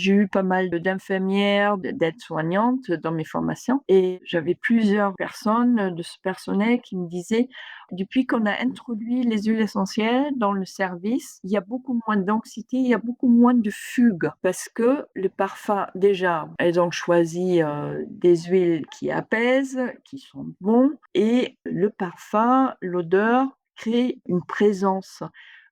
J'ai eu pas mal d'infirmières, d'aides-soignantes dans mes formations et j'avais plusieurs personnes de ce personnel qui me disaient: «Depuis qu'on a introduit les huiles essentielles dans le service, il y a beaucoup moins d'anxiété, il y a beaucoup moins de fugues». Parce que le parfum déjà, elles ont choisi, des huiles qui apaisent, qui sont bons et le parfum, l'odeur crée une présence,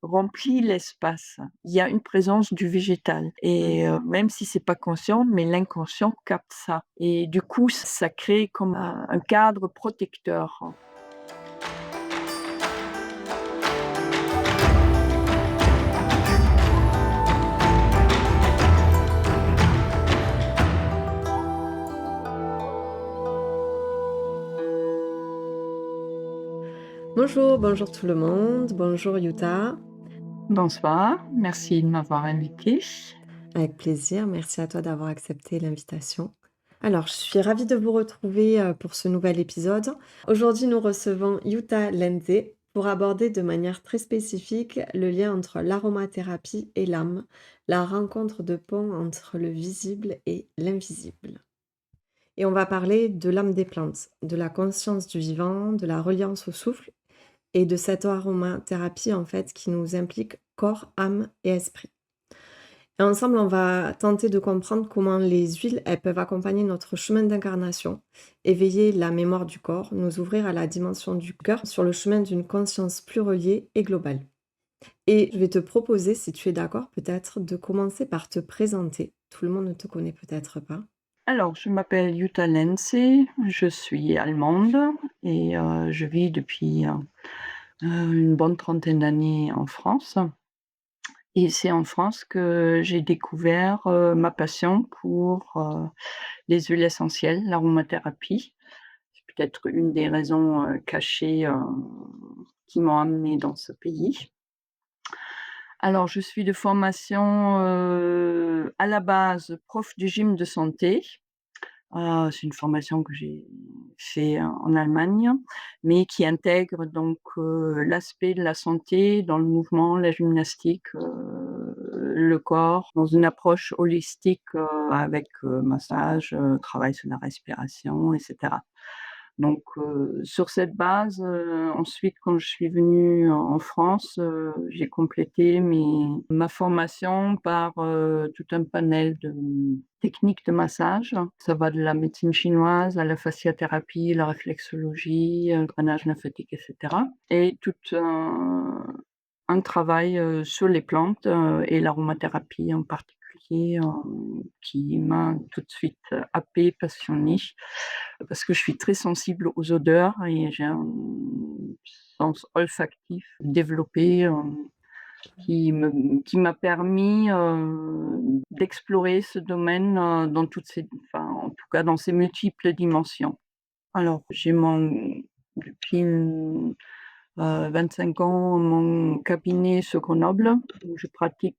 remplit l'espace. Il y a une présence du végétal et même si c'est pas conscient, mais l'inconscient capte ça et du coup, ça crée comme un cadre protecteur. Bonjour, bonjour tout le monde, bonjour Yuta. Bonsoir, merci de m'avoir invitée. Avec plaisir, merci à toi d'avoir accepté l'invitation. Alors, je suis ravie de vous retrouver pour ce nouvel épisode. Aujourd'hui, nous recevons Yuta Lenze pour aborder de manière très spécifique le lien entre l'aromathérapie et l'âme, la rencontre de pont entre le visible et l'invisible. Et on va parler de l'âme des plantes, de la conscience du vivant, de la reliance au souffle et de cette aromathérapie en fait qui nous implique corps, âme et esprit. Et ensemble, on va tenter de comprendre comment les huiles, elles peuvent accompagner notre chemin d'incarnation, éveiller la mémoire du corps, nous ouvrir à la dimension du cœur sur le chemin d'une conscience plus reliée et globale. Et je vais te proposer, si tu es d'accord, peut-être de commencer par te présenter. Tout le monde ne te connaît peut-être pas. Alors, je m'appelle Jutta Lenze, je suis allemande et je vis depuis, une bonne trentaine d'années en France. Et c'est en France que j'ai découvert, ma passion pour, les huiles essentielles, l'aromathérapie. C'est peut-être une des raisons, cachées, qui m'ont amenée dans ce pays. Alors je suis de formation, à la base prof de gym de santé. C'est une formation que j'ai fait en Allemagne, mais qui intègre donc, l'aspect de la santé dans le mouvement, la gymnastique, le corps, dans une approche holistique, avec, massage, travail sur la respiration et cetera. Donc, sur cette base, ensuite quand je suis venue en France, j'ai complété ma formation par, tout un panel de techniques de massage. Ça va de la médecine chinoise à la fasciathérapie, la réflexologie, le drainage lymphatique et cetera et tout un travail, sur les plantes, et l'aromathérapie en particulier, qui m'a tout de suite, happée, passionnée, parce que je suis très sensible aux odeurs et j'ai un sens olfactif développé, qui m'a permis, d'explorer ce domaine, dans toutes ses enfin, en tout cas dans ses multiples dimensions. Alors j'ai mon depuis, 25 ans, mon cabinet sur Grenoble où je pratique,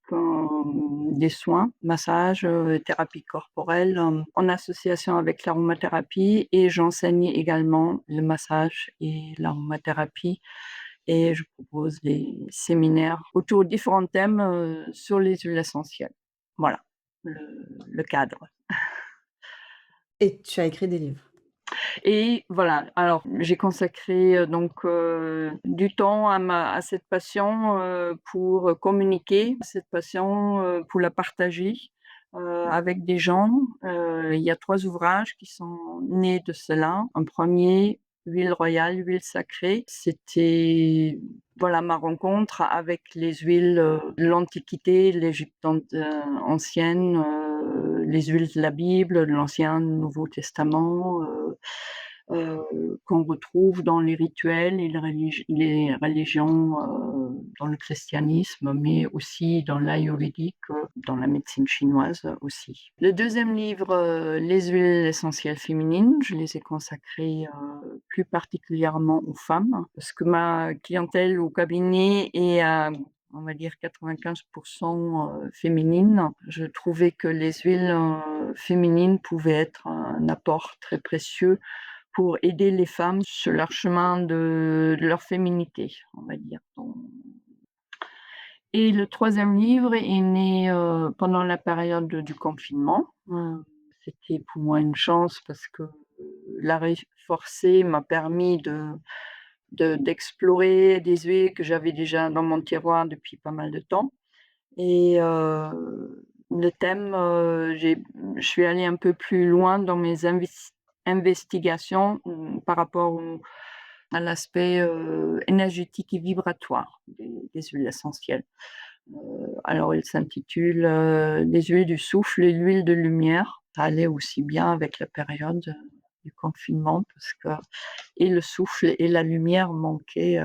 des soins, massage, thérapie corporelle, en association avec l'aromathérapie et j'enseigne également le massage et l'aromathérapie et je propose des séminaires autour de différents thèmes, sur les huiles essentielles. Voilà le cadre. Et tu as écrit des livres. Et voilà, alors j'ai consacré, donc du temps à cette passion, pour communiquer, cette passion, pour la partager, avec des gens. Il y a 3 ouvrages qui sont nés de cela. Un premier, Huile royale, huile sacrée, c'était voilà ma rencontre avec les huiles, de l'Antiquité, l'Égypte ancienne, les huiles de la Bible, de l'Ancien, Nouveau Testament, qu'on retrouve dans les rituels et les religions, dans le christianisme, mais aussi dans l'ayurvédique, dans la médecine chinoise aussi. Le deuxième livre, Les huiles essentielles féminines, je les ai consacrées, plus particulièrement aux femmes, parce que ma clientèle au cabinet est à, on va dire 95 féminine. Je trouvais que les huiles, féminines pouvaient être un apport très précieux pour aider les femmes sur leur chemin de leur féminité, on va dire. Et le troisième livre est né, pendant la période du confinement. C'était pour moi une chance parce que l'arrêt forcé m'a permis d'explorer des huiles que j'avais déjà dans mon tiroir depuis pas mal de temps et le thème, je suis allée un peu plus loin dans mes investigations, par rapport à l'aspect, énergétique et vibratoire des huiles essentielles. Alors il s'intitule, «Les huiles du souffle et l'huile de lumière». Ça allait aussi bien avec la période, du confinement parce que et le souffle et la lumière manquaient,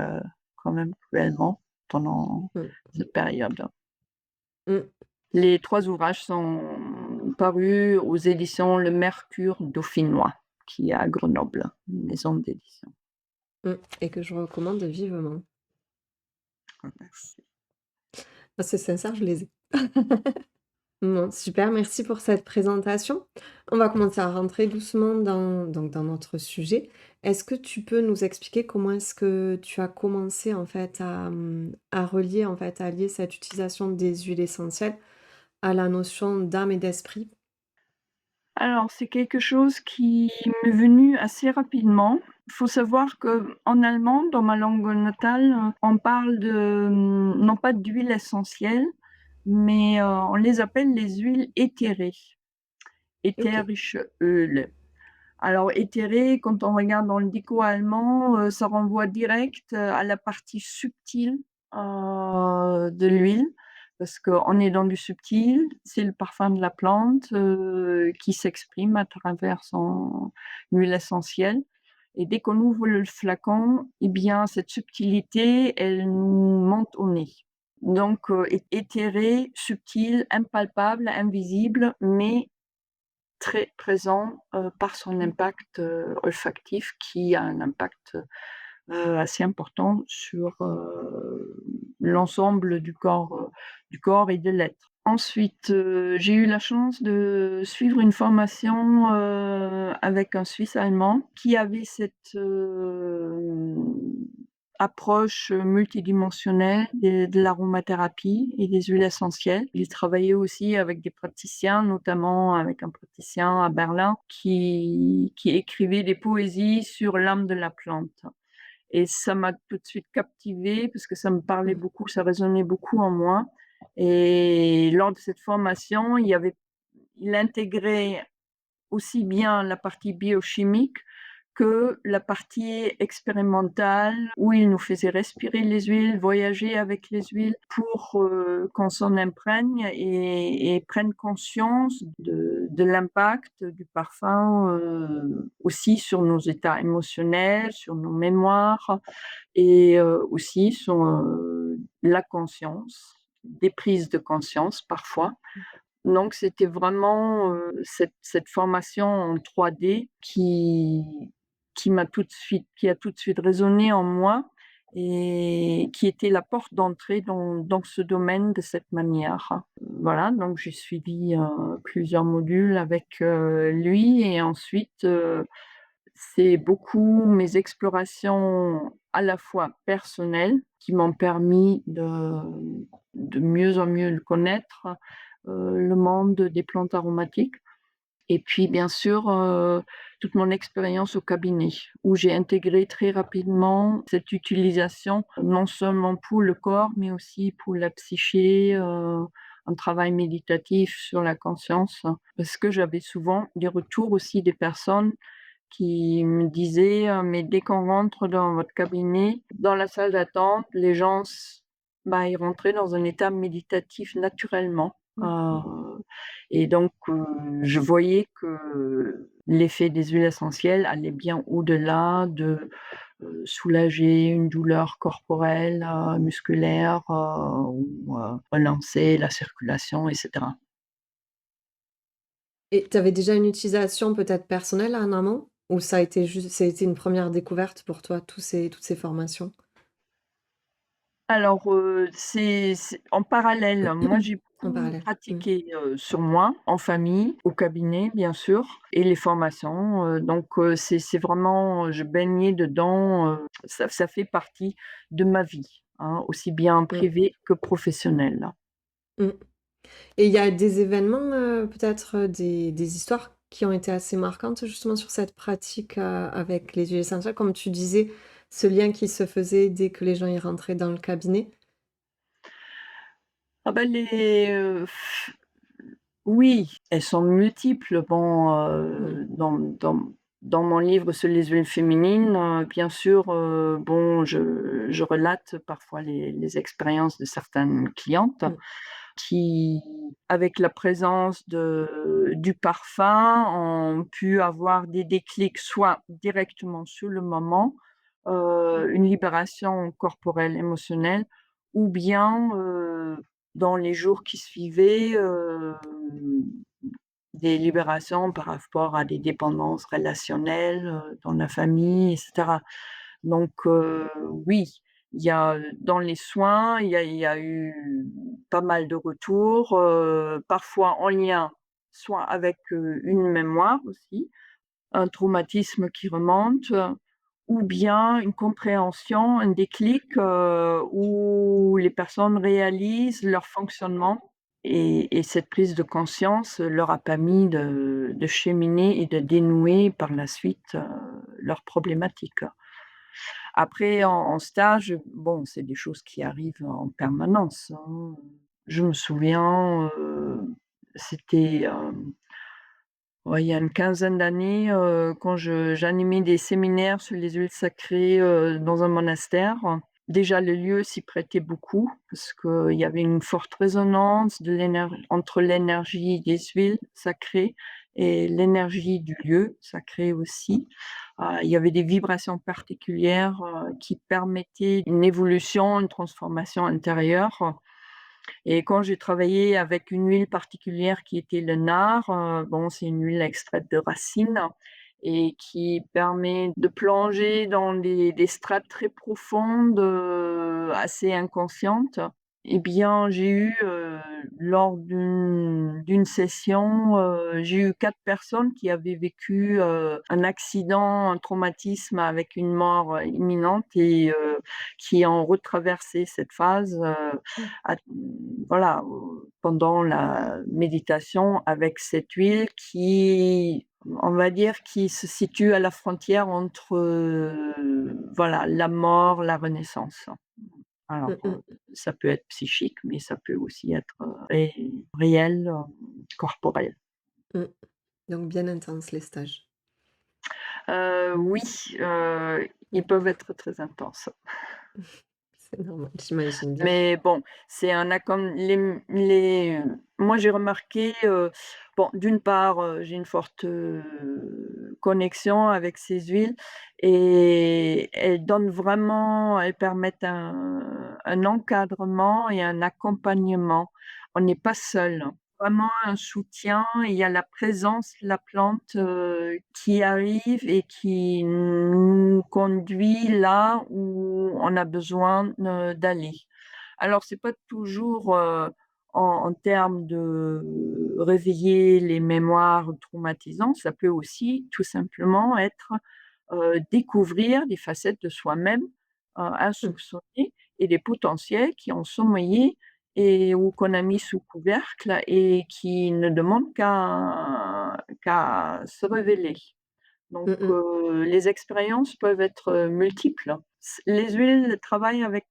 quand même cruellement pendant Mmh. cette période. Mmh. Les 3 ouvrages sont parus aux éditions Le Mercure Dauphinois, qui est à Grenoble, une maison d'édition. Mmh et que je recommande vivement. Merci. Ah, c'est sincère, je les ai. Non, super, merci pour cette présentation. On va commencer à rentrer doucement dans notre sujet. Est-ce que tu peux nous expliquer comment est-ce que tu as commencé en fait à relier, en fait, à lier cette utilisation des huiles essentielles à la notion d'âme et d'esprit? Alors, c'est quelque chose qui m'est venu assez rapidement. Il faut savoir qu'en allemand, dans ma langue natale, on parle non pas d'huile essentielle, mais on les appelle les huiles éthérées, OK. ätherische Öle. Alors éthéré, quand on regarde dans le dico allemand, ça renvoie direct, à la partie subtile, de l'huile, parce qu'on est dans du subtil. C'est le parfum de la plante, qui s'exprime à travers son huile essentielle et dès qu'on ouvre le flacon, eh bien cette subtilité, elle nous monte au nez. Donc éthéré, subtil, impalpable, invisible, mais très présent, par son impact, olfactif qui a un impact, assez important sur, l'ensemble du corps et de l'être. Ensuite, j'ai eu la chance de suivre une formation, avec un Suisse allemand qui avait cette, approche, multidimensionnelle de l'aromathérapie et des huiles essentielles. Il travaillait aussi avec des praticiens, notamment avec un praticien à Berlin qui écrivait des poésies sur l'âme de la plante et ça m'a tout de suite captivée parce que ça me parlait Mmh. beaucoup, ça résonnait beaucoup en moi et lors de cette formation, il intégrait aussi bien la partie biochimique que la partie expérimentale où il nous faisait respirer les huiles, voyager avec les huiles pour, qu'on s'en imprègne et prenne conscience de l'impact du parfum, aussi sur nos états émotionnels, sur nos mémoires et aussi sur, la conscience, des prises de conscience parfois. Donc c'était vraiment, cette formation en 3D qui a tout de suite résonné en moi et qui était la porte d'entrée dans ce domaine de cette manière. Voilà, donc j'ai suivi, plusieurs modules avec, lui et ensuite, c'est beaucoup mes explorations à la fois personnelles qui m'ont permis de mieux en mieux le connaître, le monde des plantes aromatiques et puis bien sûr, toute mon expérience au cabinet où j'ai intégré très rapidement cette utilisation, non seulement pour le corps, mais aussi pour la psyché, un travail méditatif sur la conscience. Parce que j'avais souvent des retours aussi des personnes qui me disait: «Mais dès qu'on rentre dans votre cabinet, dans la salle d'attente, les gens ils rentraient dans un état méditatif naturellement». Mmh. Et donc je voyais que l'effet des huiles essentielles allait bien au-delà de, soulager une douleur corporelle, musculaire, ou relancer la circulation et cetera. Et tu avais déjà une utilisation peut-être personnelle en amont? Ou ça a été une première découverte pour toi, toutes ces formations? Alors, c'est en parallèle. Moi, j'ai En beaucoup parallèle. Mmh. pratiqué, sur moi, en famille, au cabinet, bien sûr et les formations, donc c'est vraiment, je baignais dedans, ça fait partie de ma vie. hein, aussi bien Mmh. privés que professionnels. Mmh. Et il y a des événements, peut-être, des histoires qui ont été assez marquantes justement sur cette pratique, avec les huiles essentielles? Comme tu disais, ce lien qui se faisait dès que les gens y rentraient dans le cabinet? Ah bah, oui, elles sont multiples. Bon, Mmh. dans mon livre sur les huiles féminines, bien sûr, bon, je relate parfois les expériences de certaines clientes Mmh. qui, avec la présence du parfum, ont pu avoir des déclics, soit directement sur le moment, Mmh. une libération corporelle, émotionnelle, ou bien, dans les jours qui suivaient, des libérations par rapport à des dépendances relationnelles, dans la famille et cetera. Donc oui, il y a, dans les soins, il y a eu pas mal de retours, parfois en lien soit avec, une mémoire aussi, un traumatisme qui remonte, ou bien une compréhension, un déclic, où les personnes réalisent leur fonctionnement et cette prise de conscience leur a permis de cheminer et de dénouer par la suite, leurs problématiques. Après en stage, bon, c'est des choses qui arrivent en permanence, hein. Je me souviens, c'était, ouais, il y a une quinzaine d'années, quand j'animais des séminaires sur les huiles sacrées, dans un monastère. Déjà le lieu s'y prêtait beaucoup parce qu'il y avait une forte résonance entre l'énergie des huiles sacrées et l'énergie du lieu sacré aussi. Il y avait des vibrations particulières, qui permettaient une évolution, une transformation intérieure. Et quand j'ai travaillé avec une huile particulière qui était le nard, bon, c'est une huile extraite de racines et qui permet de plonger dans des strates très profondes, assez inconscientes. Eh bien, j'ai eu, lors d'une session, j'ai eu 4 personnes qui avaient vécu, un accident, un traumatisme avec une mort, imminente et qui ont retraversé cette phase, Mmh. à voilà, pendant la méditation avec cette huile qui, on va dire, qui se situe à la frontière entre, voilà, la mort, la renaissance. Alors, Mmh mh. ça peut être psychique, mais ça peut aussi être, réel, corporel. Mmh. Donc bien intense les stages. Oui, ils Mmh. peuvent être très intenses. C'est normal, j'imagine bien. Mais bon, c'est un accom les moi j'ai remarqué, bon, d'une part, j'ai une forte, connexion avec ces huiles et elles permettent un encadrement et un accompagnement. On n'est pas seul, vraiment un soutien, il y a la présence de la plante, qui arrive et qui nous conduit là où on a besoin, d'aller. Alors c'est pas toujours, en termes de réveiller les mémoires traumatisantes, ça peut aussi tout simplement être, découvrir des facettes de soi-même, Mmh. insoupçonnées et des potentiels qui ont sommeillé et ou qu'on a mis sous couvercle et qui ne demandent qu'à se révéler. Donc, Mmh mh. les expériences peuvent être, multiples. Les huiles travaillent avec,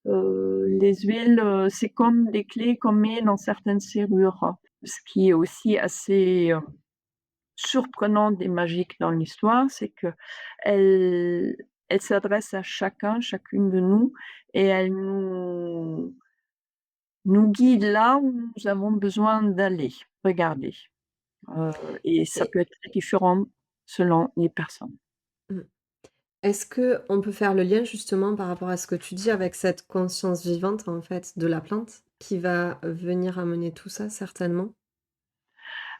les huiles, c'est comme des clés qu'on met dans certaines serrures. Ce qui est aussi assez, surprenant et magique dans l'histoire, c'est qu'elle elle s'adresse à chacun, chacune de nous et elle nous guide là où nous avons besoin d'aller. Regardez, heu et ça Et peut être très différent selon les personnes. mmh. Est-ce qu'on peut faire le lien justement par rapport à ce que tu dis avec cette conscience vivante en fait de la plante qui va venir amener tout ça certainement?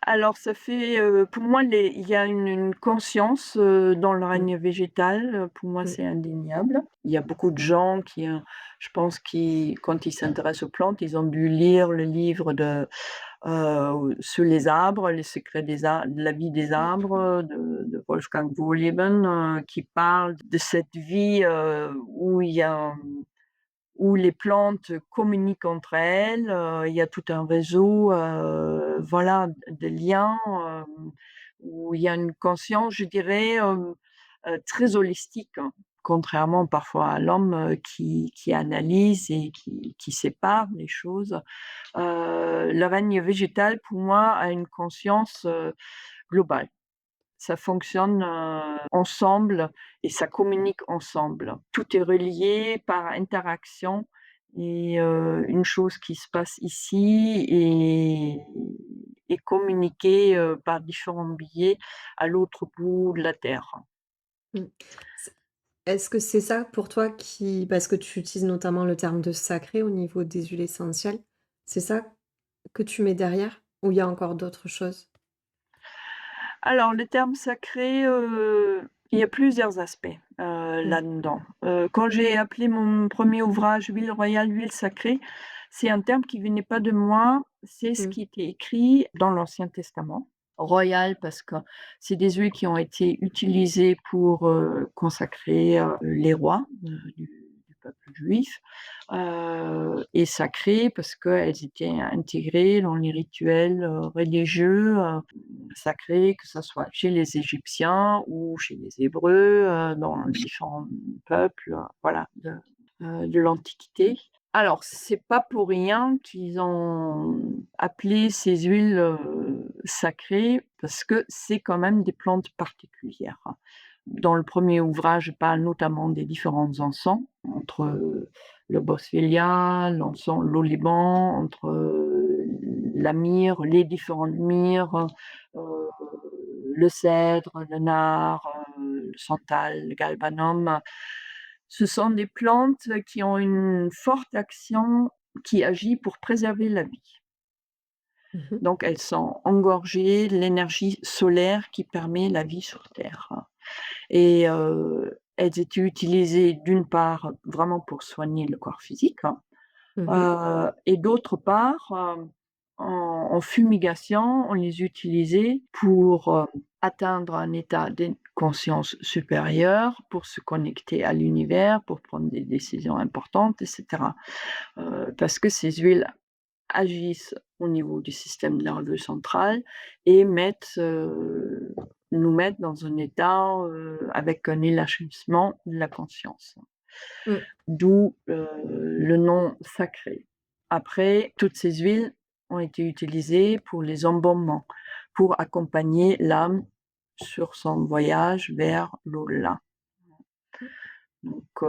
Alors ça fait, pour moi il y a une conscience, dans le Mmh. règne végétal, pour moi Mmh. c'est indéniable. Il y a beaucoup de gens je pense qui quand ils s'intéressent aux plantes, ils ont dû lire le livre de sur les arbres, les secrets de la vie des arbres, de Wolfgang Wohlleben, qui parle de cette vie, où les plantes communiquent entre elles, il y a tout un réseau, voilà, de liens, où il y a une conscience, je dirais, très holistique, hein, contrairement parfois à l'homme, qui analyse et qui sépare les choses. Le règne végétal, pour moi, a une conscience, globale. Ça fonctionne, ensemble et ça communique ensemble. Tout est relié par interaction et une chose qui se passe ici est communiquée, par différents biais à l'autre bout de la terre. Mmh. C'est Est-ce que c'est ça pour toi qui parce que tu utilises notamment le terme de sacré au niveau des huiles essentielles, c'est ça que tu mets derrière? Ou il y a encore d'autres choses? Alors le terme sacré, il y a plusieurs aspects, Mmh. là-dedans. Quand j'ai appelé mon premier ouvrage «Huile royale, huile sacrée», c'est un terme qui venait pas de moi, c'est ce Mmh. qui était écrit dans l'Ancien Testament. Royal parce que c'est des huiles qui ont été utilisées pour, consacrer, les rois, du peuple juif, et sacrées parce qu'elles étaient intégrées dans les rituels, religieux, sacrés, que ça soit chez les Égyptiens ou chez les Hébreux, dans les différents peuples, voilà, de l'Antiquité. Alors, c'est pas pour rien qu'ils ont appelé ces huiles, sacrées, parce que c'est quand même des plantes particulières. Dans le premier ouvrage, je parle notamment des différents encens, entre, le boswellia, l'encens l'oliban, entre, la myrrhe, les différentes myrrhes, heu, le cèdre, le nard, le santal, le galbanum. Ce sont des plantes qui ont une forte action qui agit pour préserver la vie. Mmh mh. Donc elles sont engorgées de l'énergie solaire qui permet la vie sur terre. Et elles étaient utilisées d'une part vraiment pour soigner le corps physique, hein, Mmh. et d'autre part, en fumigation, on les utilisait pour, atteindre un état de conscience supérieur, pour se connecter à l'univers, pour prendre des décisions importantes et cetera. Parce que ces huiles agissent au niveau du système nerveux central et nous mettent dans un état, avec un élargissement de la conscience. Mmh. D'où, le nom sacré. Après, toutes ces huiles ont été utilisées pour les embaumements, pour accompagner l'âme sur son voyage vers l'au-delà. Mmh. Donc,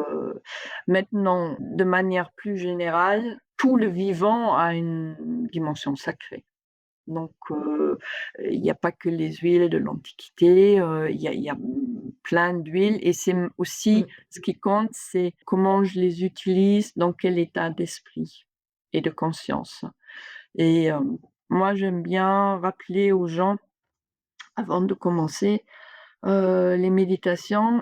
maintenant, de manière plus générale, tout le vivant a une dimension sacrée. Donc, il n'y a pas que les huiles de l'Antiquité, il y a plein d'huiles et c'est aussi Mmh. ce qui compte, c'est comment je les utilise, dans quel état d'esprit et de conscience. Et moi, j'aime bien rappeler aux gens, avant de commencer, les méditations,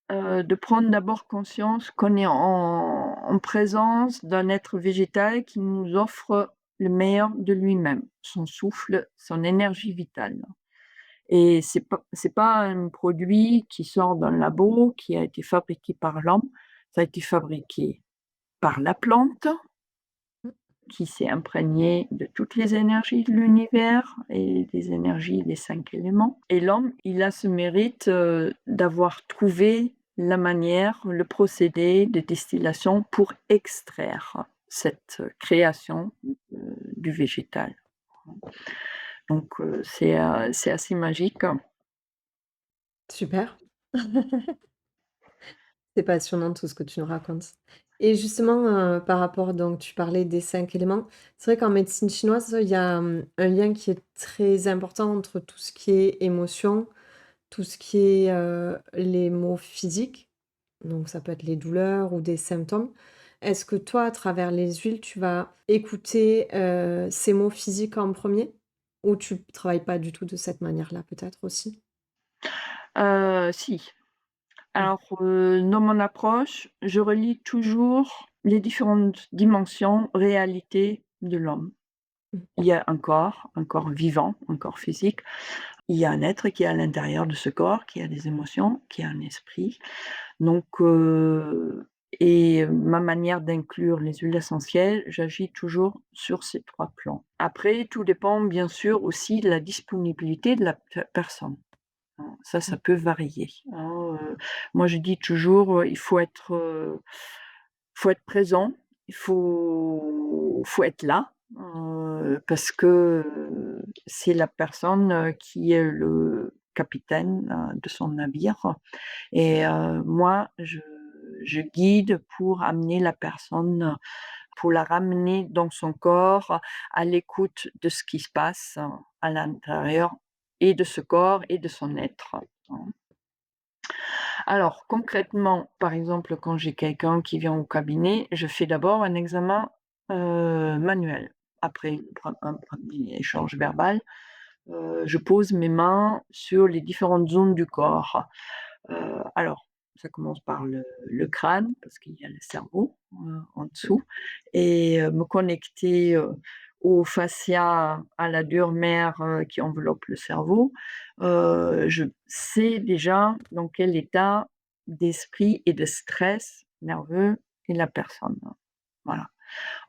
de prendre d'abord conscience qu'on est en présence d'un être végétal qui nous offre le meilleur de lui-même, son souffle, son énergie vitale. Et c'est pas un produit qui sort d'un labo, qui a été fabriqué par l'homme. Ça a été fabriqué par la plante, Mmh. qui s'est imprégnée de toutes les énergies de l'univers et des énergies des 5 éléments. Et l'homme, il a ce mérite, d'avoir trouvé la manière, le procédé de distillation pour extraire cette création, du végétal. Donc, c'est assez magique. Super. C'est passionnant tout ce que tu nous racontes. Et justement, par rapport donc tu parlais des 5 éléments. C'est vrai qu'en médecine chinoise, il y a, un lien qui est très important entre tout ce qui est émotion, tout ce qui est, les maux physiques, donc ça peut être les douleurs ou des symptômes. Est-ce que toi, à travers les huiles, tu vas écouter, ces maux physiques en premier, ou tu travailles pas du tout de cette manière-là peut-être aussi? Si. Mmh. Alors, dans mon approche, je relie toujours les différentes dimensions, réalités de l'homme. Mmh. Il y a un corps vivant, un corps physique. Il y a un être qui est à l'intérieur de ce corps, qui a des émotions, qui a un esprit. Donc ma manière d'inclure les huiles essentielles, j'agis toujours sur ces 3 plans. Après, tout dépend bien sûr aussi de la disponibilité de la personne, hein. Ça Mmh. peut varier, hein, moi je dis toujours, faut être présent, il faut être là, parce que, c'est la personne, qui est le capitaine, de son navire. Et moi, je guide pour amener la personne, pour la ramener dans son corps, à l'écoute de ce qui se passe à l'intérieur et de ce corps et de son être, hein. Alors concrètement, par exemple, quand j'ai quelqu'un qui vient au cabinet, je fais d'abord un examen, manuel. Après un 1er échange verbal, je pose mes mains sur les différentes zones du corps. Alors, ça commence par le crâne, parce qu'il y a le cerveau, en dessous et me connecter, au fascia, à la dure mère, qui enveloppe le cerveau. Je sais déjà dans quel état d'esprit et de stress nerveux est la personne. Voilà.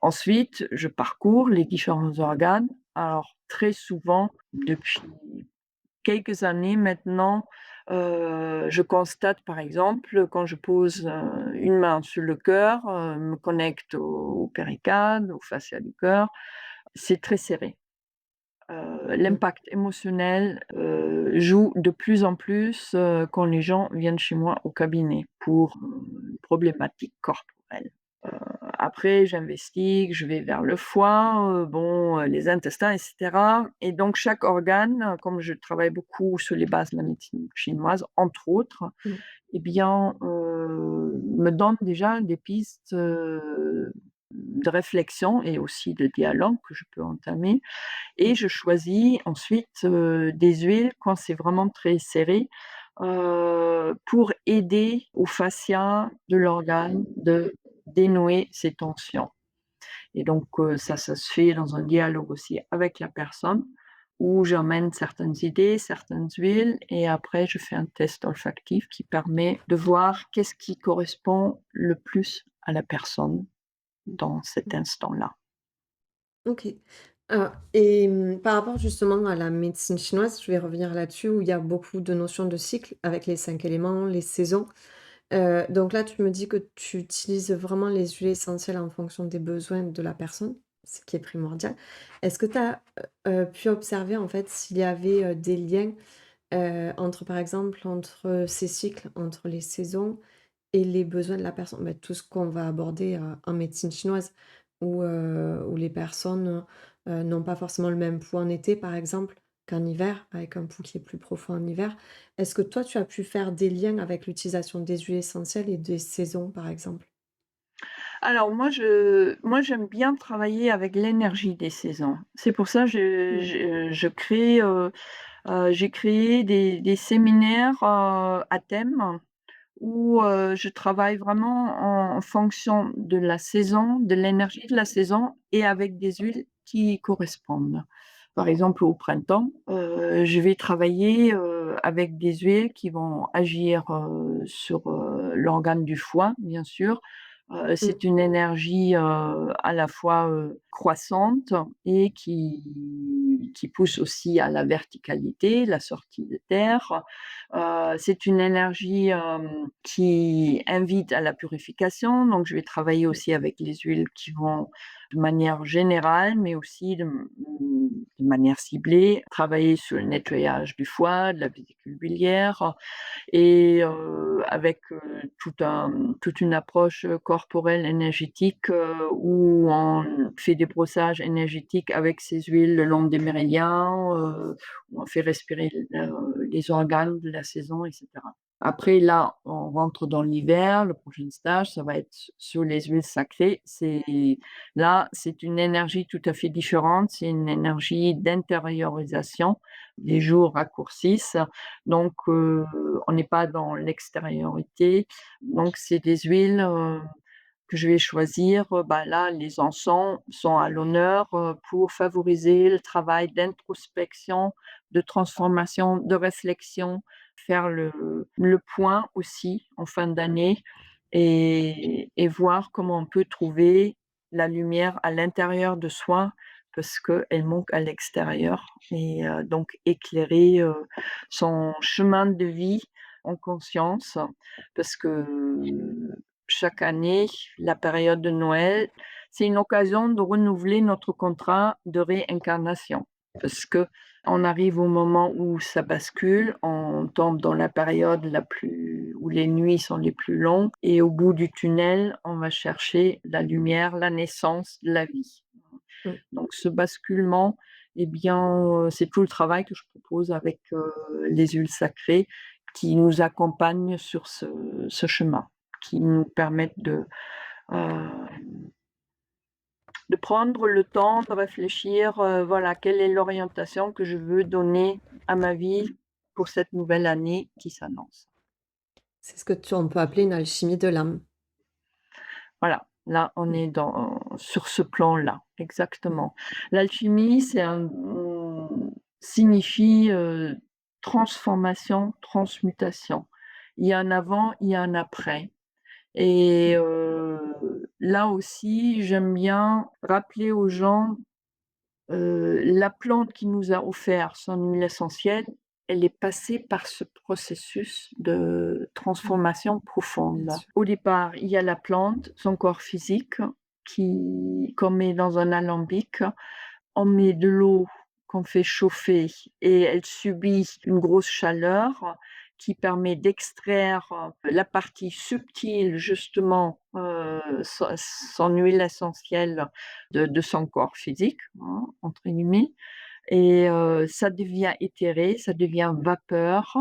Ensuite, je parcours les différents organes. Alors très souvent, depuis quelques années maintenant, je constate par exemple, quand je pose, une main sur le cœur, me connecte au péricarde, au fascia du cœur, c'est très serré. Mmh. L'impact émotionnel, joue de plus en plus, quand les gens viennent chez moi au cabinet pour, une problématique corporelle. Après j'investigue, je vais vers le foie, bon, les intestins et cetera et donc chaque organe, comme je travaille beaucoup sur les bases de la médecine chinoise, entre autres, Mmh. eh bien, me donne déjà des pistes, de réflexion et aussi de dialogue que je peux entamer et Mmh. je choisis ensuite, des huiles quand c'est vraiment très serré, pour aider au fascia de l'organe de dénouer ses tensions et donc ça se fait dans un dialogue aussi avec la personne où j'emmène certaines idées, certaines huiles et après je fais un test olfactif qui permet de voir qu'est-ce qui correspond le plus à la personne dans cet Mmh. instant-là. OK. Par rapport justement à la médecine chinoise, je vais revenir là-dessus, où il y a beaucoup de notions de cycle avec les 5 éléments, les saisons. Donc là, tu me dis que tu utilises vraiment les huiles essentielles en fonction des besoins de la personne, ce qui est primordial. Est-ce que tu as, pu observer en fait s'il y avait, des liens, entre par exemple, entre ces cycles, entre les saisons et les besoins de la personne? Bah, tout ce qu'on va aborder, en médecine chinoise où les personnes, n'ont pas forcément le même pouls en été, par exemple, qu'en hiver, avec un pouls qui est plus profond en hiver. Est-ce que toi, tu as pu faire des liens avec l'utilisation des huiles essentielles et des saisons, par exemple? Alors moi j'aime bien travailler avec l'énergie des saisons. C'est pour ça Mmh. je crée, j'ai créé des séminaires, à thème où, je travaille vraiment en fonction de la saison, de l'énergie de la saison et avec des huiles qui correspondent. Par exemple, au printemps, je vais travailler, avec des huiles qui vont agir, sur, l'organe du foie, bien sûr. Mmh. C'est une énergie, à la fois, croissante et qui pousse aussi à la verticalité, la sortie de terre. C'est une énergie, qui invite à la purification, donc je vais travailler aussi avec les huiles qui vont de manière générale, mais aussi de manière ciblée, travailler sur le nettoyage du foie, de la vésicule biliaire et avec, toute une approche, corporelle énergétique, où on fait des brossages énergétiques avec ces huiles le long des méridiens, où on fait respirer les organes de la saison et cetera. Après là, on rentre dans l'hiver, le prochain stage, ça va être sur les huiles sacrées. C'est une énergie tout à fait différente, c'est une énergie d'intériorisation. Les jours raccourcissent, donc on n'est pas dans l'extériorité, donc c'est des huiles, que je vais choisir, bah, là, les encens sont à l'honneur, pour favoriser le travail d'introspection, de transformation, de réflexion, faire le point aussi en fin d'année et voir comment on peut trouver la lumière à l'intérieur de soi parce qu'elle manque à l'extérieur et donc éclairer, son chemin de vie en conscience parce que chaque année, la période de Noël, c'est une occasion de renouveler notre contrat de réincarnation. Parce qu'on arrive au moment où ça bascule, on tombe dans la période la plus où les nuits sont les plus longues et au bout du tunnel, on va chercher la lumière, la naissance, la vie. Mmh. Donc ce basculement, eh bien, c'est tout le travail que je propose avec, les huiles sacrées qui nous accompagnent sur ce chemin, qui nous permettent heu, de prendre le temps de réfléchir, voilà, quelle est l'orientation que je veux donner à ma vie pour cette nouvelle année qui s'annonce. C'est ce que tu on peut appeler une alchimie de l'âme. Voilà, là, on Mmh. est sur ce plan-là, Mmh. exactement. L'alchimie, signifie, transformation, transmutation. Il y a un avant, il y a un après et là aussi, j'aime bien rappeler aux gens, la plante qui nous a offert son huile essentielle, elle est passée par ce processus de Mmh. transformation Bien profonde. sûr. Au départ, il y a la plante, son corps physique qu'on met dans un alambic. On met de l'eau qu'on fait chauffer et elle subit une grosse chaleur qui permet d'extraire, la partie subtile justement, son huile essentielle de son corps physique, hein, entre guillemets et ça devient éthéré, ça devient vapeur,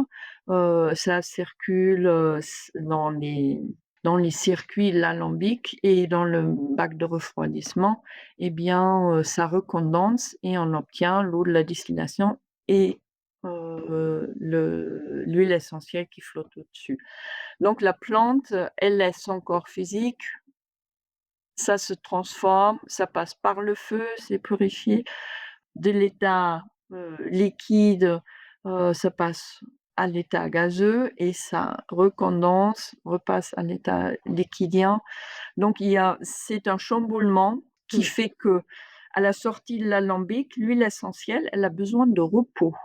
ça circule, dans les circuits l'alambic et dans le bac de refroidissement et bien, ça recondense et on obtient l'eau de la distillation et l'huile essentielle qui flotte au-dessus. Donc la plante, elle laisse son corps physique, ça se transforme, ça passe par le feu, c'est purifié de l'état, liquide, ça passe à l'état gazeux et ça recondense, repasse à l'état liquidien. Donc c'est un chamboulement qui Mmh. fait que à la sortie de l'alambic, l'huile essentielle, elle a besoin de repos.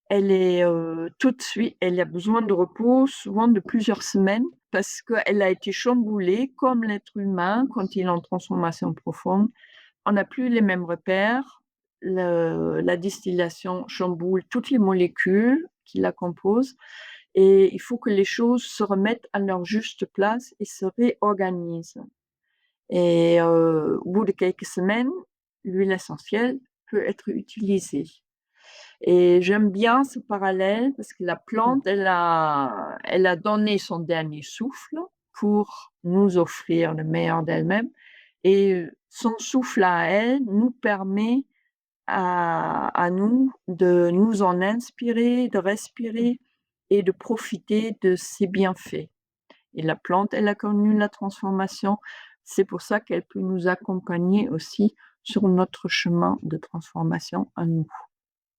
Tout de suite elle a besoin de repos, souvent de plusieurs semaines, parce qu'elle a été chamboulée comme l'être humain quand il est en transformation profonde. On n'a plus les mêmes repères. La distillation chamboule toutes les molécules qui la composent et il faut que les choses se remettent à leur juste place et se réorganisent et au bout de quelques semaines, l'huile essentielle peut être utilisée et j'aime bien ce parallèle parce que la Mmh. plante, elle a donné son dernier souffle pour nous offrir le meilleur d'elle-même et son souffle à elle nous permet à nous de nous en inspirer, de Mmh. respirer et de profiter de ses bienfaits et la plante, elle a connu la transformation. C'est pour ça qu'elle peut nous accompagner aussi sur notre chemin de transformation à nous.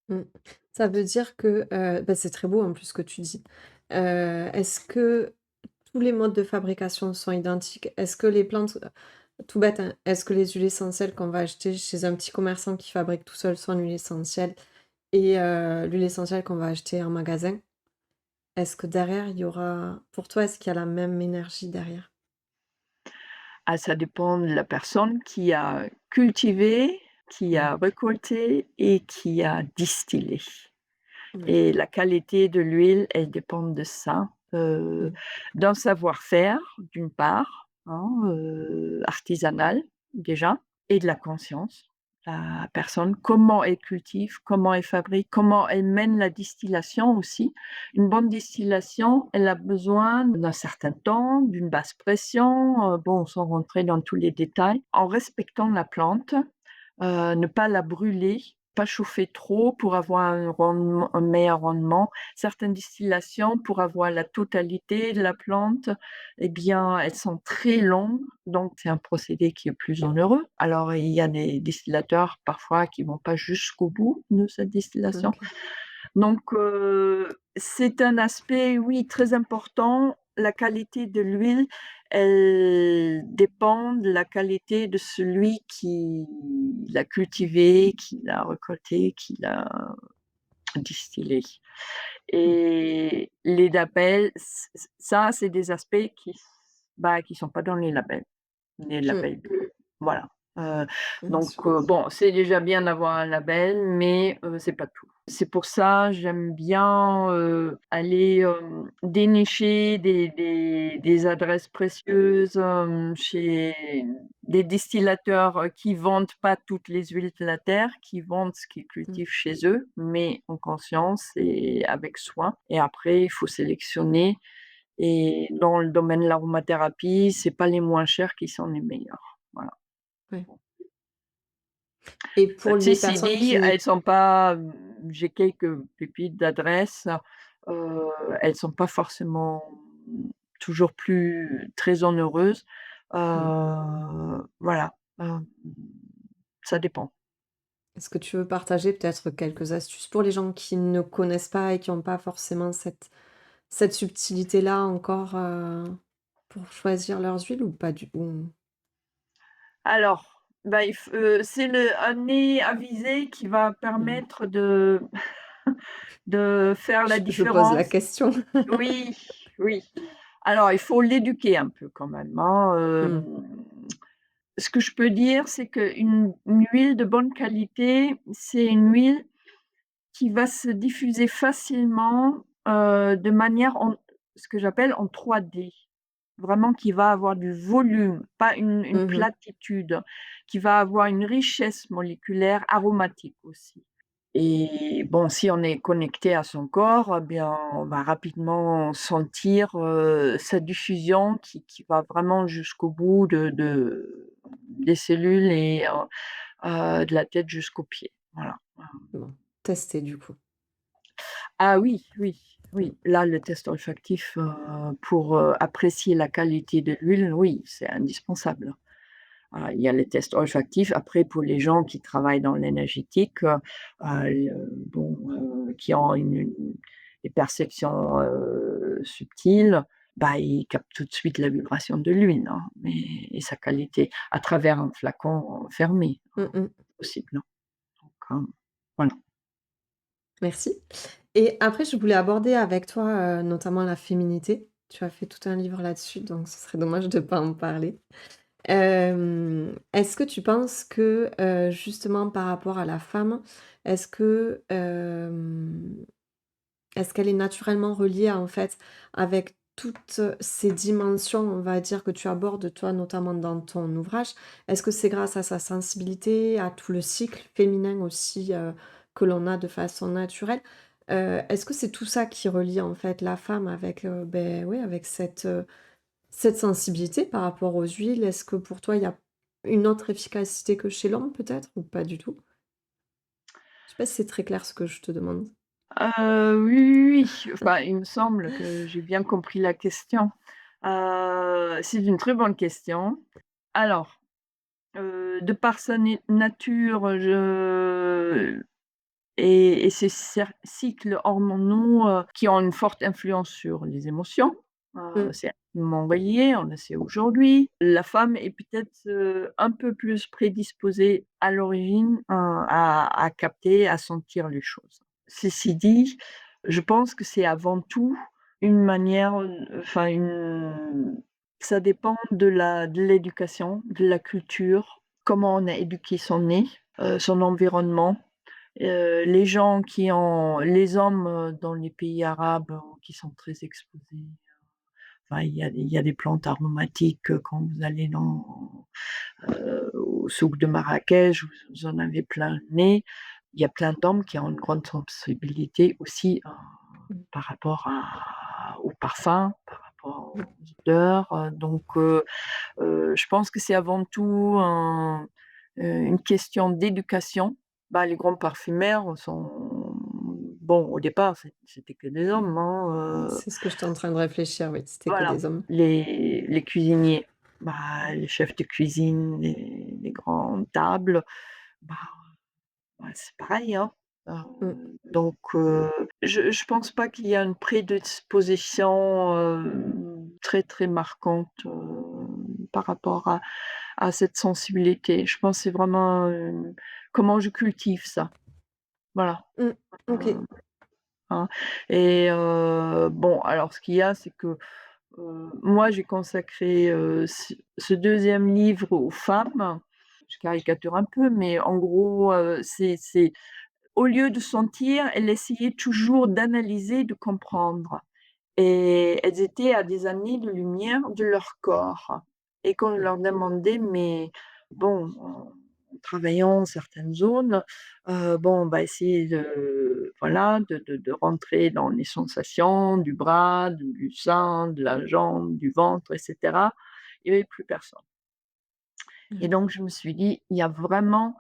Mmh. Ça veut dire que, bah, c'est très beau en plus ce que tu dis. Est-ce que tous les modes de fabrication sont identiques? Est-ce que les plantes tout bête, hein, est-ce que les huiles essentielles qu'on va acheter chez un petit commerçant qui fabrique tout seul son huile essentielle et l'huile essentielle qu'on va acheter en magasin, est-ce que derrière il y aura pour toi, est-ce qu'il y a la même énergie derrière? Ah, ça dépend de la personne qui a cultivé, qui Mmh. a récolté et qui a distillé. Ouais. Et la qualité de l'huile, elle dépend de ça, Mmh. d'un savoir-faire d'une part, hein, artisanal déjà et de la conscience. La personne, comment elle cultive, comment elle fabrique, comment elle mène la distillation aussi. Une bonne distillation, elle a besoin d'un certain temps, d'une basse pression, bon, sans rentrer dans tous les détails, en respectant la plante, ne pas la brûler pas chauffer trop pour avoir un meilleur rendement. Certaines distillations, pour avoir la totalité de la plante, eh bien, elles sont très longues, donc c'est un procédé qui est plus onéreux. Alors il y a des distillateurs parfois qui vont pas jusqu'au bout de cette distillation. OK. Donc c'est un aspect, oui, très important. La qualité de l'huile, elle dépend de la qualité de celui qui l'a cultivé, qui l'a récolté, qui l'a distillé. Mmh. Et les labels, ça, c'est des aspects qui sont pas dans les Mmh. labels bio. Voilà, Bien donc sûr. bon, c'est déjà bien d'avoir un label, mais c'est pas tout. C'est pour ça, j'aime bien, aller, dénicher des adresses précieuses, chez des distillateurs, qui vendent pas toutes les huiles de la terre, qui vendent ce qu'ils Mmh. cultivent chez eux, mais en conscience et avec soin, et après il faut sélectionner, et dans le domaine de l'aromathérapie, c'est pas les moins chers qui sont les meilleurs. Voilà. Ouais. Et pour les Ceci personnes dit, qui n'y elles sont pas, j'ai quelques pépites d'adresses, heu, elles sont pas forcément toujours très onéreuses. mmh. Voilà, ça dépend. Est-ce que tu veux partager peut-être quelques astuces pour les gens qui ne connaissent pas et qui ont pas forcément cette subtilité-là encore, pour choisir leurs huiles ou pas du ou Alors, bah, c'est un nez avisé qui va mmh. permettre de faire la Je pose la différence. question. Oui, oui. Alors, il faut l'éduquer un peu quand même, hein, Mmh. ce que je peux dire, c'est qu'une huile de bonne qualité, c'est une huile qui va se diffuser facilement, de manière ce que j'appelle en 3D. Vraiment qui va avoir du volume, pas une Mmh mh. platitude, qui va avoir une richesse moléculaire, aromatique aussi. Et bon, si on est connecté à son corps, eh bien, on va rapidement sentir, cette diffusion qui va vraiment jusqu'au bout des cellules, et de la tête jusqu'aux pieds. Voilà. Bon, tester du coup. Ah oui, oui, Mmh. oui. Là, le test olfactif, pour, apprécier la qualité de l'huile, oui, c'est indispensable. Il y a les tests olfactifs. Après, pour les gens qui travaillent dans l'énergétique, bon, qui ont des perceptions, subtiles, bah, ils captent tout de suite la vibration de l'huile, hein, et sa qualité à travers un flacon fermé, Mmh mh. possible, hein. Donc, voilà. Merci. Et après je voulais aborder avec toi, notamment la féminité. Tu as fait tout un livre là-dessus, donc ce serait dommage de pas en parler. Est-ce que tu penses que, justement par rapport à la femme, est-ce que, est-ce qu'elle est naturellement reliée, en fait, avec toutes ces dimensions, on va dire, que tu abordes, toi, notamment dans ton ouvrage? Est-ce que c'est grâce à sa sensibilité, à tout le cycle féminin aussi, que l'on a de façon naturelle? Est-ce que c'est tout ça qui relie, en fait, la femme avec, oui, avec cette sensibilité par rapport aux huiles? Est-ce que pour toi, il y a une autre efficacité que chez l'homme peut-être ou pas du tout? Je sais pas si c'est très clair ce que je te demande. Oui, oui, oui. Enfin, il me semble que j'ai bien compris la question. C'est une très bonne question. Alors, de par sa nature, et ces cycles hormonaux, qui ont une forte influence sur les émotions, Mmh, c'est intimement relié, on le sait aujourd'hui. La femme est peut-être, un peu plus prédisposée à l'origine, à capter, à sentir les choses. Ceci dit, je pense que c'est avant tout une manière, enfin ça dépend de l'éducation, de la culture, comment on a éduqué son nez, son environnement. Les hommes, dans les pays arabes, qui sont très exposés, enfin, il y a des plantes aromatiques, quand vous allez au souk de Marrakech, vous en avez plein le nez. Il y a plein d'hommes qui ont une grande sensibilité aussi, mmh, par rapport aux parfums, par rapport mmh. aux odeurs, donc je pense que c'est avant tout une question d'éducation, bah, les grands parfumeurs sont bon, au départ, c'était que des hommes, hein, C'est ce que j'étais en train de réfléchir, oui, c'était que voilà. des hommes. Les cuisiniers, bah, les chefs de cuisine, les grandes tables, bah, ouais, c'est pareil, hein. Mmh, Donc je pense pas qu'il y a une prédisposition, très, très marquante, par rapport à cette sensibilité. Je pense que c'est vraiment, comment je cultive ça. Voilà, mmh, OK. hein, et bon, alors ce qu'il y a, c'est que, moi j'ai consacré, ce 2e livre aux femmes. Je caricature un peu, mais en gros, c'est au lieu de sentir, elles essayaient toujours d'analyser, de comprendre. Et elles étaient à des années de lumière de leur corps. Et quand je Mmh, leur demandais: «Mais bon, en travaillant certaines zones, bon, on va essayer de voilà, de rentrer dans les sensations du bras, du sein, de la jambe, du ventre et cetera». Il y avait plus personne. Et ouais. donc je me suis dit: «Il y a vraiment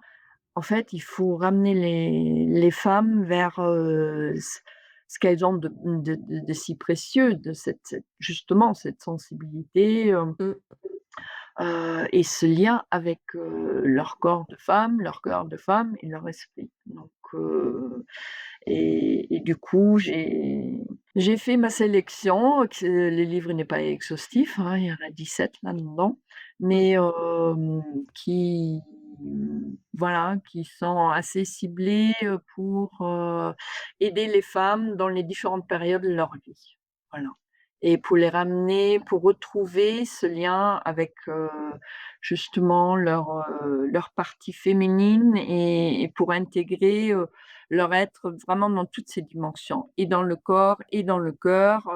en fait, il faut ramener les femmes vers, ce qu'elles ont de si précieux, de cette justement cette sensibilité, Mmh, et ce lien avec, leur corps de femme et leur esprit. Donc et du coup, j'ai fait ma sélection, que le livre n'est pas exhaustif, hein, il y en a 17 là-dedans, mmh, mais qui, voilà, qui sont assez ciblés, pour, aider les femmes dans les différentes périodes de leur vie. Voilà, et pour les ramener, pour retrouver ce lien avec, justement leur partie féminine et pour intégrer, leur être vraiment dans toutes ses dimensions et dans le corps et dans le cœur,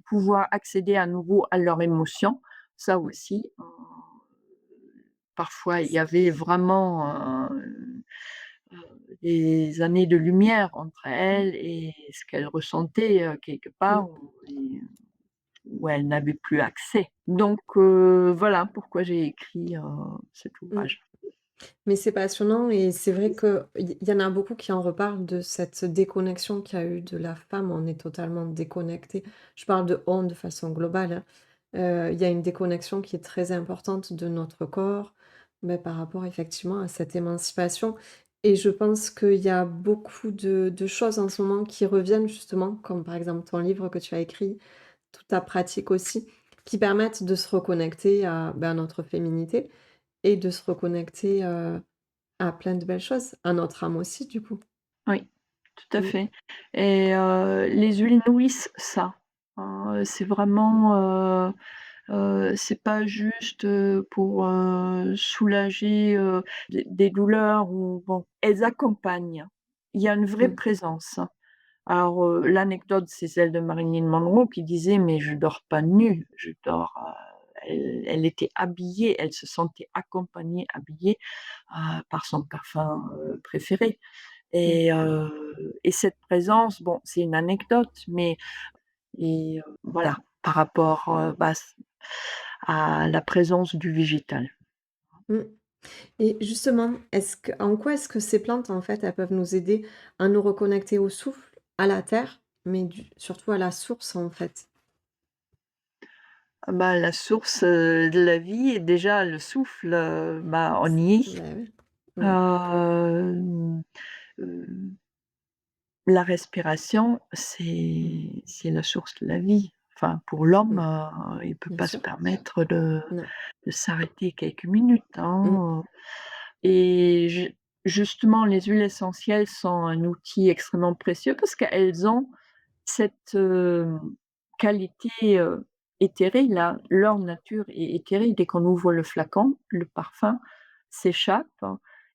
pouvoir accéder à nouveau à leurs émotions. Ça mmh. aussi, parfois il y avait vraiment, des années de lumière entre Mmh, elles et ce qu'elles ressentaient, quelque mmh, part où elles n'avaient plus accès. Donc voilà pourquoi j'ai écrit, cet mmh. ouvrage. Mais c'est passionnant et c'est vrai qu'il y en a beaucoup qui en reparlent de cette déconnexion qu'il y a eu de la femme. On est totalement déconnecté. Je parle de «on» de façon globale, hein. Il y a une déconnexion qui est très importante de notre corps, par rapport effectivement à cette émancipation et je pense qu'il y a beaucoup de choses en ce moment qui reviennent justement, comme par exemple ton livre que tu as écrit, toute ta pratique aussi, qui permettent de se reconnecter à notre féminité et de se reconnecter, à plein de belles choses, à notre âme aussi du coup. Oui, tout à Mmh, fait, et les huiles nourrissent ça. C'est vraiment, c'est pas juste, pour, soulager, des douleurs ou bon, elles accompagnent. Il y a une vraie mmh, présence. Alors, l'anecdote, c'est celle de Marilyn Monroe qui disait: «Mais je dors pas nue, je dors», elle était habillée, elle se sentait accompagnée, habillée, par son parfum, préféré. mmh, Et cette présence, bon, c'est une anecdote, mais voilà, par rapport, bah, à la présence du végétal. mmh et justement, en quoi est-ce que ces plantes, en fait, elles peuvent nous aider à nous reconnecter au souffle, à la terre, mais surtout à la source, en fait? Ah bah, la source, de la vie est déjà le souffle, bah, on y est. Oui. Mmh, Hem, la respiration, mmh, c'est la source de la vie. Enfin, pour l'homme, mmh, il peut bien pas se sûr. permettre Non. de s'arrêter quelques minutes, Mmh, hein, et justement, les huiles essentielles sont un outil extrêmement précieux parce qu'elles ont cette, qualité, éthérée là, leur nature est éthérée. Dès qu'on ouvre le flacon, le parfum s'échappe,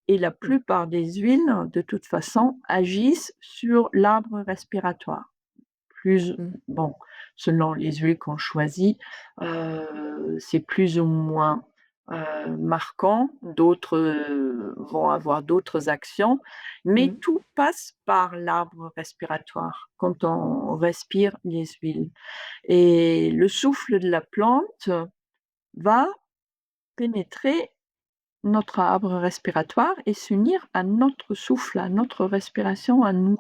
et la mmh, plupart des huiles, de toute façon, agissent sur l'arbre respiratoire. Plus mmh, bon, selon les huiles qu'on choisit, c'est plus ou moins, marquant. D'autres, vont avoir d'autres actions, mais mmh, tout passe par l'arbre respiratoire quand on respire les huiles, et le souffle de la plante va pénétrer notre arbre respiratoire et s'unir à notre souffle, à notre respiration, à nous.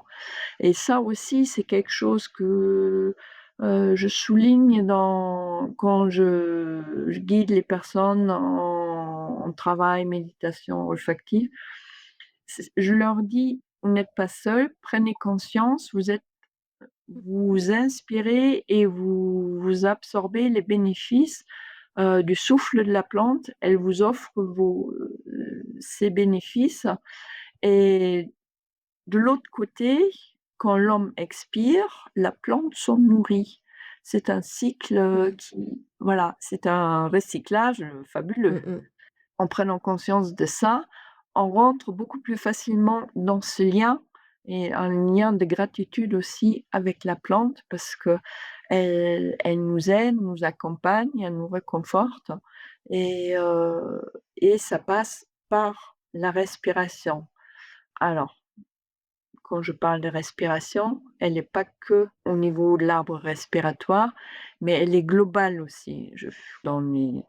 Et ça aussi, c'est quelque chose que, je souligne quand je guide les personnes en travail, méditation olfactive. Je leur dis: «Vous n'êtes pas seuls, prenez conscience, vous inspirez et vous absorbez les bénéfices, du souffle de la plante. Elle vous offre ces bénéfices et de l'autre côté, quand l'homme expire, la plante s'en nourrit. C'est un cycle, Mmh. qui voilà, c'est un recyclage, fabuleux. Mmh mh. En prenant conscience de ça, on rentre beaucoup plus facilement dans ce lien et un lien de gratitude aussi avec la plante parce qu'elle nous aide, nous accompagne, elle nous réconforte et heu et ça passe par la respiration. Alors, quand je parle de respiration, elle n'est pas que au niveau de l'arbre respiratoire, mais elle est globale aussi. Dans mes,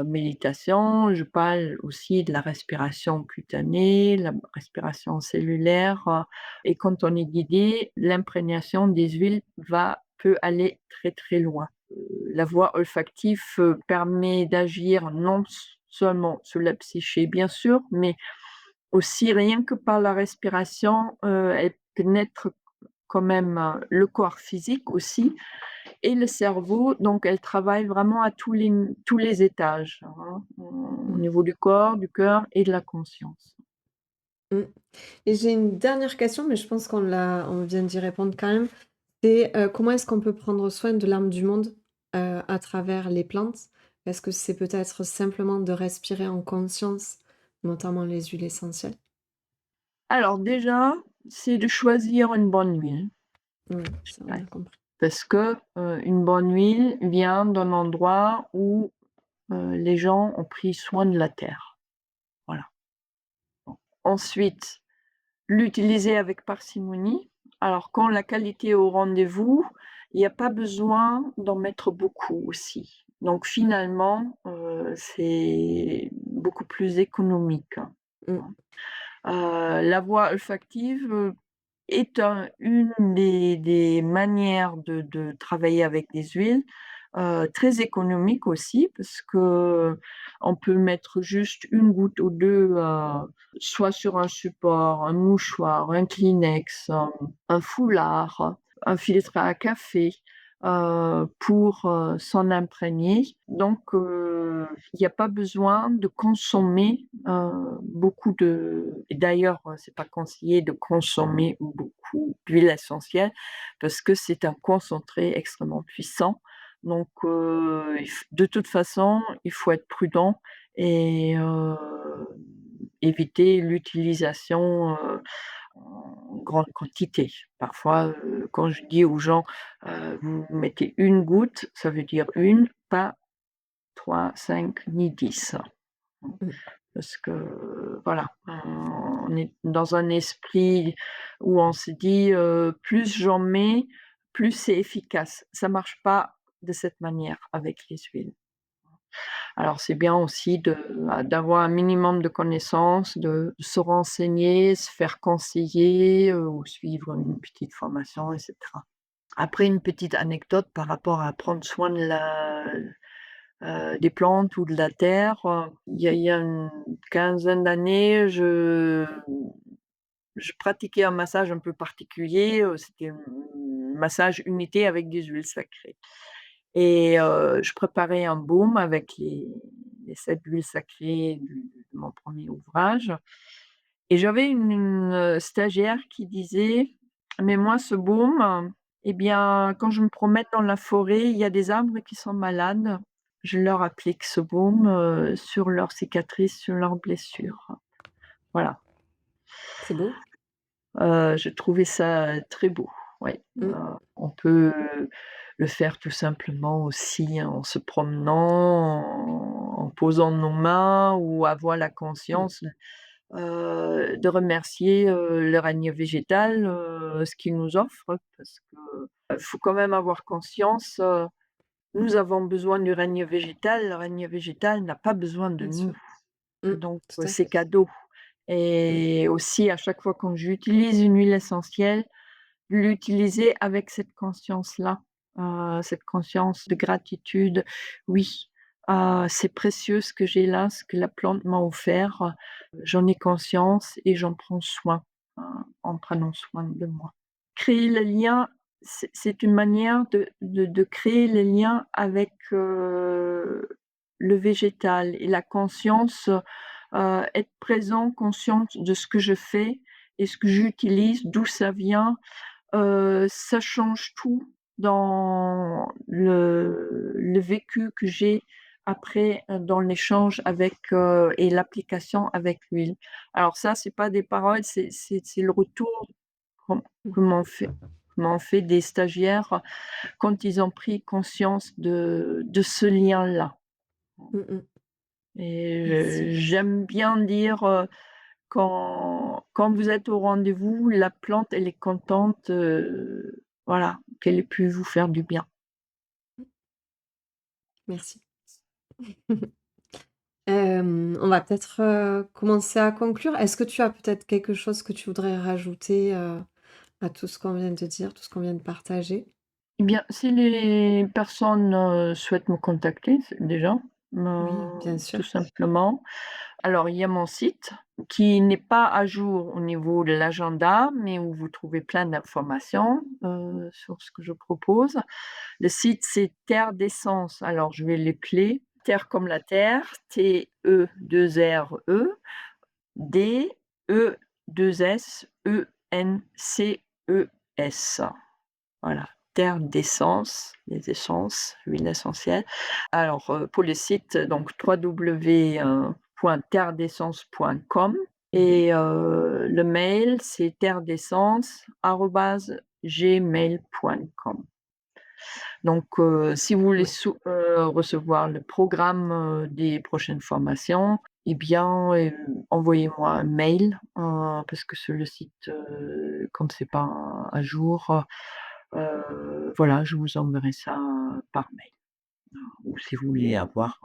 méditations, je parle aussi de la respiration cutanée, la respiration cellulaire, et quand on est guidé, l'imprégnation des huiles peut aller très, très loin. La voie olfactive, permet d'agir non seulement sur la psyché bien sûr, mais aussi, rien que par la respiration, elle pénètre quand même, le corps physique aussi et le cerveau, donc elle travaille vraiment à tous les étages, hein, au Mmh. niveau du corps, du cœur et de la conscience. Mmh. Et j'ai une dernière question, mais je pense on vient d'y répondre quand même. C'est, comment est-ce qu'on peut prendre soin de l'âme du monde, à travers les plantes? Est-ce que c'est peut-être simplement de respirer en conscience, notamment les huiles essentielles? Alors déjà, c'est de choisir une bonne huile, Oui, je ça on dirais, a compris. parce que, une bonne huile vient d'un endroit où, les gens ont pris soin de la terre. Voilà. Ensuite, l'utiliser avec parcimonie. Alors quand la qualité est au rendez-vous, il y a pas besoin d'en mettre beaucoup aussi. Donc finalement, c'est beaucoup plus économique, hein. Mmh. La voie olfactive, est une des manières de travailler avec des huiles, très économique aussi parce qu'on peut mettre juste une goutte ou 2, soit sur un support, un mouchoir, un Kleenex, un foulard, un filtre à café, pour, s'en imprégner. Donc il n'y a pas besoin de consommer, beaucoup et d'ailleurs, c'est pas conseillé de consommer beaucoup d'huile essentielle parce que c'est un concentré extrêmement puissant. Donc de toute façon, il faut être prudent et éviter l'utilisation, en grande quantité. Parfois, quand je dis aux gens, «Vous mettez une goutte», ça veut dire une, pas 3, 5 ni 10. Mmh. Parce que, voilà, on est dans un esprit où on se dit, «Plus j'en mets, plus c'est efficace». Ça marche pas de cette manière avec les huiles. Alors c'est bien aussi d'avoir un minimum de connaissances, de se renseigner, se faire conseiller, ou suivre une petite formation et cetera. Après une petite anecdote par rapport à prendre soin des plantes ou de la terre, il y a une quinzaine d'années, je pratiquais un massage un peu particulier, c'était un massage unité avec des huiles sacrées et je préparais un baume avec les 7 huiles sacrées de mon premier ouvrage et j'avais une stagiaire qui disait: «Mais moi ce baume, eh bien, quand je me promène dans la forêt, il y a des arbres qui sont malades. Je leur applique ce baume, sur leurs cicatrices, sur leurs blessures». Voilà. C'est beau. Je trouvais ça très beau, ouais. Mmh. On peut le faire tout simplement aussi en se promenant, en posant nos mains ou avoir la Mmh. conscience, de remercier, le règne végétal, ce qu'il nous offre parce que, faut quand même avoir conscience, nous avons besoin du règne végétal, le règne végétal n'a pas besoin de Bien nous. sûr. Mmh, donc tout à c'est fait. cadeau Mmh, et aussi à chaque fois quand j'utilise une huile essentielle, l'utiliser avec cette conscience-là, cette conscience de gratitude. Oui, c'est précieux ce que j'ai là, ce que la plante m'a offert, j'en ai conscience et j'en prends soin, heu, en prenant soin de moi. Créer le lien, c'est une manière de créer le lien avec, le végétal et la conscience, être présent, consciente de ce que je fais et ce que j'utilise, d'où ça vient. Ça change tout dans le vécu que j'ai après, dans l'échange avec, et l'application avec l'huile. Alors ça, c'est pas des paroles, c'est le retour qu'on mmh, que m'ont fait des stagiaires quand ils ont pris conscience de ce lien-là. mmh mh. Et Merci. j'aime bien dire, quand vous êtes au rendez-vous, la plante, elle est contente, voilà, qu'elle ait pu vous faire du bien. Merci. On va peut-être, commencer à conclure. Est-ce que tu as peut-être quelque chose que tu voudrais rajouter, à tout ce qu'on vient de dire, tout ce qu'on vient de partager? Eh bien, si les personnes, souhaitent me contacter, c'est déjà, Oui, bien tout sûr. simplement. Alors, il y a mon site qui n'est pas à jour au niveau de l'agenda, mais où vous trouvez plein d'informations, sur ce que je propose. Le site, c'est Terre d'essence. Alors, je vais l'épeler. Terre comme la terre, T-E-2-R-E, D-E-2-S-E-N-C-E-S. Voilà, terre d'essence, les essences, huiles essentielles. Alors, pour le site, donc www.terredessence.com Mmh. et le mail, c'est terredessence@gmail.com. Donc, si vous voulez Ouais. recevoir le programme, des prochaines formations, eh bien, envoyez-moi un mail, parce que sur le site, quand c'est pas à jour, voilà, je vous enverrai ça par mail. Ou si vous voulez avoir,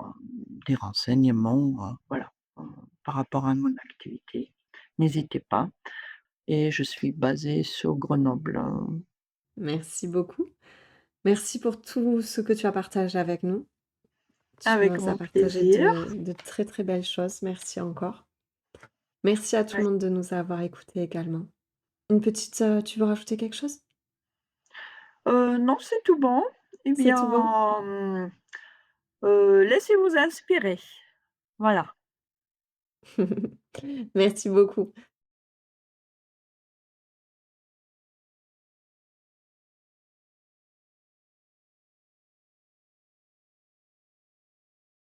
des renseignements, voilà, heu, par rapport à mon activité, n'hésitez pas et je suis basée sur Grenoble, Merci beaucoup. Merci pour tout ce que tu as partagé avec nous. Tu avec nous as grand partagé plaisir. de très, très belles choses. Merci encore. Merci à tout Ouais. le monde de nous avoir écoutés également. Une petite, tu veux rajouter quelque chose? Non, c'est tout bon. Eh C'est tout bon? bien, laissez-vous inspirer. Voilà. Merci beaucoup.